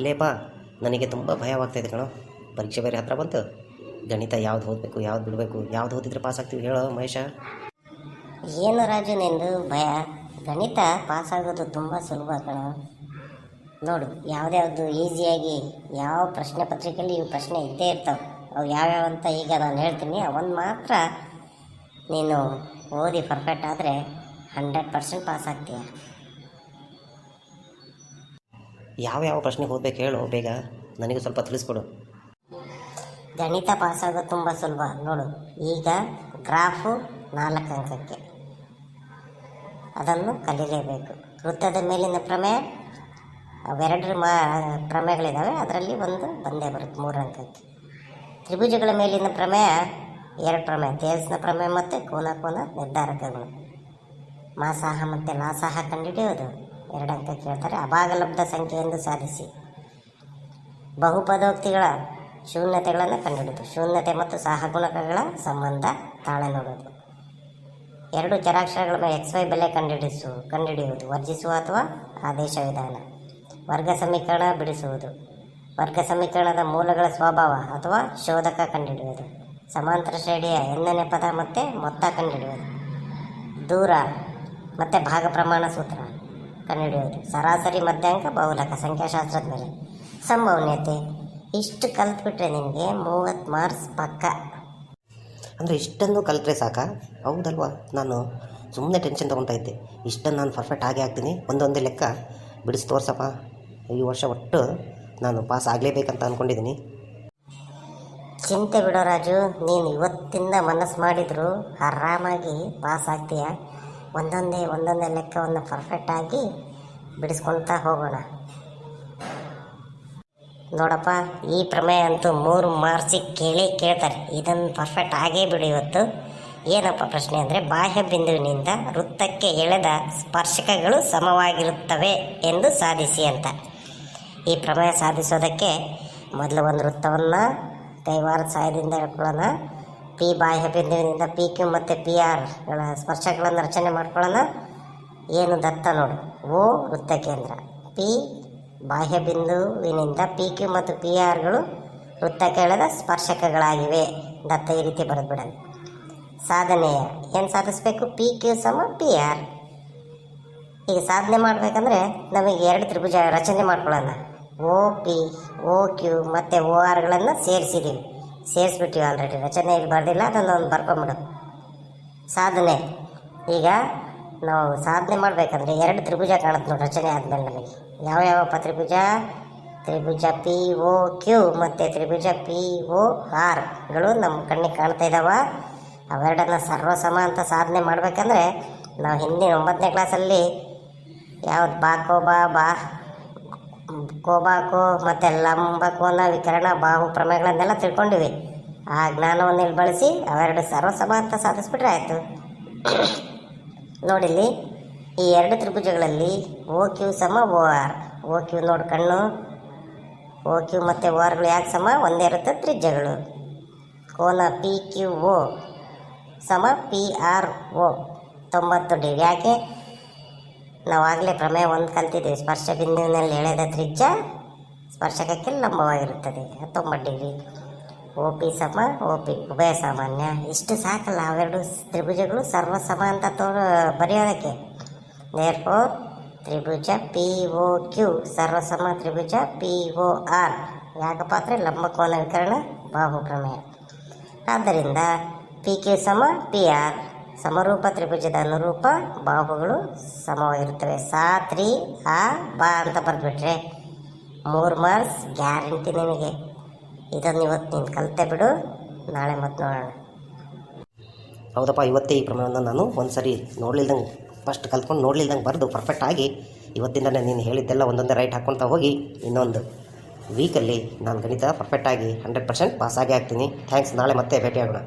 ಲೇಪಾ ನನಗೆ ತುಂಬ ಭಯವಾಗ್ತಾಯಿದೆ ಕಣೋ. ಪರೀಕ್ಷೆ ಬೇರೆ ಹತ್ರ ಬಂತು. ಗಣಿತ ಯಾವ್ದು ಓದಬೇಕು, ಯಾವ್ದು ಬಿಡಬೇಕು, ಯಾವ್ದು ಓದಿದ್ರೆ ಪಾಸ್ ಆಗ್ತೀವಿ ಹೇಳೋ ಮಹೇಶ. ಏನು ರಾಜು ನಿಂದು ಭಯ? ಗಣಿತ ಪಾಸಾಗೋದು ತುಂಬ ಸುಲಭ ಕಣೋ. ನೋಡು, ಯಾವುದ್ಯಾವುದು ಈಸಿಯಾಗಿ ಯಾವ ಪ್ರಶ್ನೆ ಪತ್ರಿಕೆಯಲ್ಲಿ ಇವು ಪ್ರಶ್ನೆ ಇದ್ದೇ ಇರ್ತಾವೆ. ಅವು ಯಾವ್ಯಾವ ಅಂತ ಈಗ ನಾನು ಹೇಳ್ತೀನಿ. ಅವನ್ನ ಮಾತ್ರ ನೀನು ಓದಿ ಪರ್ಫೆಕ್ಟ್ ಆದರೆ 100% ಪಾಸ್ ಆಗ್ತೀಯ. ಯಾವ ಪ್ರಶ್ನೆಗೆ ಓದಬೇಕು ಹೇಳು ಬೇಗ, ನನಗೂ ಸ್ವಲ್ಪ ತಿಳಿಸ್ಕೊಡು. ಗಣಿತ ಪಾಸಾಗೋದು ತುಂಬ ಸುಲಭ. ನೋಡು, ಈಗ ಗ್ರಾಫು 4 ಅಂಕಕ್ಕೆ, ಅದನ್ನು ಕಲೀಲೇಬೇಕು. ವೃತ್ತದ ಮೇಲಿನ ಪ್ರಮೇಯ, ಅವೆರಡರ ಪ್ರಮೇಯಗಳಿದ್ದಾವೆ, ಅದರಲ್ಲಿ ಒಂದು ಬಂದೇ ಬರುತ್ತೆ 3 ಅಂಕಕ್ಕೆ. ತ್ರಿಭುಜಗಳ ಮೇಲಿನ ಪ್ರಮೇಯ 2 ಪ್ರಮೇಯ, ತೇಲ್ಸ್ನ ಪ್ರಮೇಯ ಮತ್ತು ಕೋನ ನಿರ್ಧಾರಕಗಳು. ಮಾಸಾಹ ಮತ್ತು ಲಾಸಾಹ ಕಂಡುಹಿಡಿಯೋದು 2 ಅಂಕ ಕೇಳ್ತಾರೆ. ಅಭಾಗಲಬ್ಧ ಸಂಖ್ಯೆಯೆಂದು ಸಾಧಿಸಿ. ಬಹುಪದೋಕ್ತಿಗಳ ಶೂನ್ಯತೆಗಳನ್ನು ಕಂಡುಹಿಡಿದು, ಶೂನ್ಯತೆ ಮತ್ತು ಸಹಗುಣಕಗಳ ಸಂಬಂಧ ತಾಳೆ ನೋಡೋದು. 2 ಚರಾಕ್ಷರಗಳ ಮೇಲೆ XY ಬೆಲೆ ಕಂಡುಹಿಡಿಯುವುದು. ವರ್ಜಿಸುವ ಅಥವಾ ಆದೇಶ ವಿಧಾನ. ವರ್ಗ ಸಮೀಕರಣ ಬಿಡಿಸುವುದು. ವರ್ಗ ಸಮೀಕರಣದ ಮೂಲಗಳ ಸ್ವಭಾವ ಅಥವಾ ಶೋಧಕ ಕಂಡುಹಿಡಿಯುವುದು. ಸಮಾಂತರ ಶ್ರೇಣಿಯ nನೇ ಪದ ಮತ್ತು ಮೊತ್ತ ಕಂಡುಹಿಡಿಯುವುದು. ದೂರ ಮತ್ತು ಭಾಗ ಪ್ರಮಾಣ ಸೂತ್ರ ಕಂಡುಹಿಡಿಯುವುದು. ಸರಾಸರಿ ಮಧ್ಯಾಂಕ ಬಹುಲಕ ಸಂಖ್ಯಾಶಾಸ್ತ್ರದ ಮೇಲೆ. ಸಂಭವನೀಯತೆ. ಇಷ್ಟು ಕಲ್ತ್ಬಿಟ್ರೆ ನಿನಗೆ 30 ಮಾರ್ಕ್ಸ್ ಪಕ್ಕ. ಅಂದರೆ ಇಷ್ಟನ್ನು ಕಲಿತ್ರೆ ಸಾಕಾ? ಹೌದಲ್ವಾ? ನಾನು ಸುಮ್ಮನೆ ಟೆನ್ಷನ್ ತೊಗೊತಾ ಇದ್ದೆ. ಇಷ್ಟನ್ನು ನಾನು ಪರ್ಫೆಕ್ಟ್ ಆಗೇ ಆಗ್ತೀನಿ. ಒಂದೊಂದೇ ಲೆಕ್ಕ ಬಿಡಿಸಿ ತೋರ್ಸಪ್ಪ. ಈ ವರ್ಷ ಒಟ್ಟು ನಾನು ಪಾಸ್ ಆಗಲೇಬೇಕಂತ ಅಂದ್ಕೊಂಡಿದ್ದೀನಿ. ಚಿಂತೆ ಬಿಡೋ ರಾಜು, ನೀನು ಇವತ್ತಿಂದ ಮನಸ್ಸು ಮಾಡಿದರೂ ಆರಾಮಾಗಿ ಪಾಸ್ ಆಗ್ತೀಯ. ಒಂದೊಂದೇ ಲೆಕ್ಕವನ್ನು ಪರ್ಫೆಕ್ಟಾಗಿ ಬಿಡಿಸ್ಕೊಳ್ತಾ ಹೋಗೋಣ. ನೋಡಪ್ಪ, ಈ ಪ್ರಮೇಯ ಅಂತೂ 3 ಮಾರ್ಕ್ಸಿಗೆ ಕೇಳ್ತಾರೆ. ಇದನ್ನು ಪರ್ಫೆಕ್ಟ್ ಆಗೇ ಬಿಡು ಇವತ್ತು. ಏನಪ್ಪ ಪ್ರಶ್ನೆ ಅಂದರೆ, ಬಾಹ್ಯ ಬಿಂದುವಿನಿಂದ ವೃತ್ತಕ್ಕೆ ಎಳೆದ ಸ್ಪರ್ಶಕಗಳು ಸಮವಾಗಿರುತ್ತವೆ ಎಂದು ಸಾಧಿಸಿ ಅಂತ. ಈ ಪ್ರಮೇಯ ಸಾಧಿಸೋದಕ್ಕೆ ಮೊದಲು ಒಂದು ವೃತ್ತವನ್ನು ಕೈವಾರದ ಸಹಾಯದಿಂದ ಹೇಳ್ಕೊಳ್ಳೋಣ. ಪಿ ಬಾಹ್ಯ ಬಿಂದುವಿನಿಂದ PQ ಮತ್ತು PRಗಳ ಸ್ಪರ್ಶಕಗಳನ್ನು ರಚನೆ ಮಾಡ್ಕೊಳ್ಳೋಣ. ಏನು ದತ್ತ ನೋಡು, O ವೃತ್ತ ಕೇಂದ್ರ, P ಬಾಹ್ಯ ಬಿಂದುವಿನಿಂದ PQ ಮತ್ತು PRಗಳು ವೃತ್ತಕ್ಕೆ ಎಳೆದ ಸ್ಪರ್ಶಕಗಳಾಗಿವೆ. ದತ್ತ ಈ ರೀತಿ ಬರೆದ್ಬಿಡೋಣ. ಸಾಧನೆಯ ಏನು ಸಾಧಿಸಬೇಕು? PQ PR. ಈಗ ಸಾಧನೆ ಮಾಡಬೇಕಂದ್ರೆ ನಮಗೆ 2 ತ್ರಿಭುಜ ರಚನೆ ಮಾಡ್ಕೊಳ್ಳೋಣ. OP, OQ ಮತ್ತು ORಗಳನ್ನು ಸೇರಿಸ್ಬಿಟ್ಟಿವಿ ಆಲ್ರೆಡಿ. ರಚನೆ ಇಲ್ಲಿ ಬರೆದಿಲ್ಲ, ಅದನ್ನು ಒಂದು ಬರ್ಕೊಂಬಿಡು. ಸಾಧನೆ. ಈಗ ನಾವು ಸಾಧನೆ ಮಾಡಬೇಕಂದ್ರೆ 2 ತ್ರಿಭುಜ ಕಾಣುತ್ತೆ ನೋಡಿ ರಚನೆ ಆದಮೇಲೆ ನಮಗೆ. ಯಾವ್ಯಾವಪ್ಪ ತ್ರಿಭುಜ? ತ್ರಿಭುಜ POQ ಮತ್ತು ತ್ರಿಭುಜ PORಗಳು ನಮ್ಮ ಕಣ್ಣಿಗೆ ಕಾಣ್ತಾ ಇದ್ದಾವೆ. ಅವೆರಡನ್ನು ಸರ್ವಸಮ ಅಂತ ಸಾಧನೆ ಮಾಡಬೇಕಂದ್ರೆ ನಾವು ಹಿಂದಿನ 9ನೇ ಕ್ಲಾಸಲ್ಲಿ ಯಾವ್ದು ಕೋಬಾಕೋ ಮತ್ತು ಲಂಬಕೋನ ವಿಕರಣ ಬಾಹು ಪ್ರಮೇಯಗಳನ್ನೆಲ್ಲ ತಿಳ್ಕೊಂಡಿವಿ. ಆ ಜ್ಞಾನವನ್ನು ಇಲ್ಲಿ ಬಳಸಿ ಅವೆರಡು ಸರ್ವಸಮ ಅಂತ ಸಾಧಿಸ್ಬಿಟ್ರೆ ಆಯಿತು. ನೋಡಿಲ್ಲಿ ಈ 2 ತ್ರಿಭುಜಗಳಲ್ಲಿ OQ ಸಮ OR. OQ ನೋಡಿ ಕಣ್ಣು, OQ ಮತ್ತು ORಗಳು ಯಾಕೆ ಸಮ? ಒಂದೇ ಇರುತ್ತೆ ತ್ರಿಜ್ಯಗಳು. ಕೋನ PQO ಸಮ PRO 90 ಡಿಗ್ರಿ. ಯಾಕೆ? ನಾವಾಗಲೇ ಪ್ರಮೇಯ 1 ಕಲ್ತಿದ್ದೀವಿ. ಸ್ಪರ್ಶ ಬಿಂದುವಿನಲ್ಲಿ ಎಳೆದ ತ್ರಿಜ್ಯ ಸ್ಪರ್ಶಕಕ್ಕೆ ಲಂಬವಾಗಿರುತ್ತದೆ 90 ಡಿಗ್ರಿ. OP ಸಮ OP ಉಭಯ ಸಾಮಾನ್ಯ. ಇಷ್ಟು ಸಾಕಲ್ಲ ಅವೆರಡು ತ್ರಿಭುಜಗಳು ಸರ್ವಸಮ ಅಂತ ಬರೆಯೋದಕ್ಕೆ. ದೇರ್ಫೋರ್ ತ್ರಿಭುಜ POQ ಸರ್ವಸಮ ತ್ರಿಭುಜ POR. ಯಾಕಪ್ಪ ಅಂದರೆ ಲಂಬಕೋನ ವಿಕರಣ ಬಾಹು ಪ್ರಮೇಯ. ಆದ್ದರಿಂದ PQ ಸಮ PR. ಸಮರೂಪ ತ್ರಿಭುಜದ ಅನುರೂಪ ಬಾಹುಗಳು ಸಮವಾಗಿರುತ್ತವೆ. ತ್ರಿ ಬಾ ಅಂತ ಬರೆದ್ಬಿಟ್ರೆ 3 ಮಾರ್ಕ್ಸ್ ಗ್ಯಾರಂಟಿ ನಿನಗೆ. ಇದನ್ನು ಇವತ್ತು ನೀನು ಕಲಿತೆ ಬಿಡು, ನಾಳೆ ಮತ್ತೆ ನೋಡೋಣ. ಹೌದಪ್ಪ, ಇವತ್ತೇ ಈ ಪ್ರಮೇಯವನ್ನು ನಾನು ಒಂದು ಸರಿ ನೋಡಲಿಲ್ದಂಗೆ ಫಸ್ಟ್ ಕಲ್ತ್ಕೊಂಡು ನೋಡಲಿಲ್ದಂಗೆ ಬರೆದು ಪರ್ಫೆಕ್ಟ್ ಆಗಿ ಇವತ್ತಿಂದಲೇ ನೀನು ಹೇಳಿದ್ದೆಲ್ಲ ಒಂದೊಂದೇ ರೈಟ್ ಹಾಕ್ಕೊಳ್ತಾ ಹೋಗಿ ಇನ್ನೊಂದು ವೀಕಲ್ಲಿ ನಾನು ಗಣಿತ ಪರ್ಫೆಕ್ಟಾಗಿ 100% ಪಾಸಾಗೇ ಆಗ್ತೀನಿ. ಥ್ಯಾಂಕ್ಸ್. ನಾಳೆ ಮತ್ತೆ ಭೇಟಿಯಾಗೋಣ.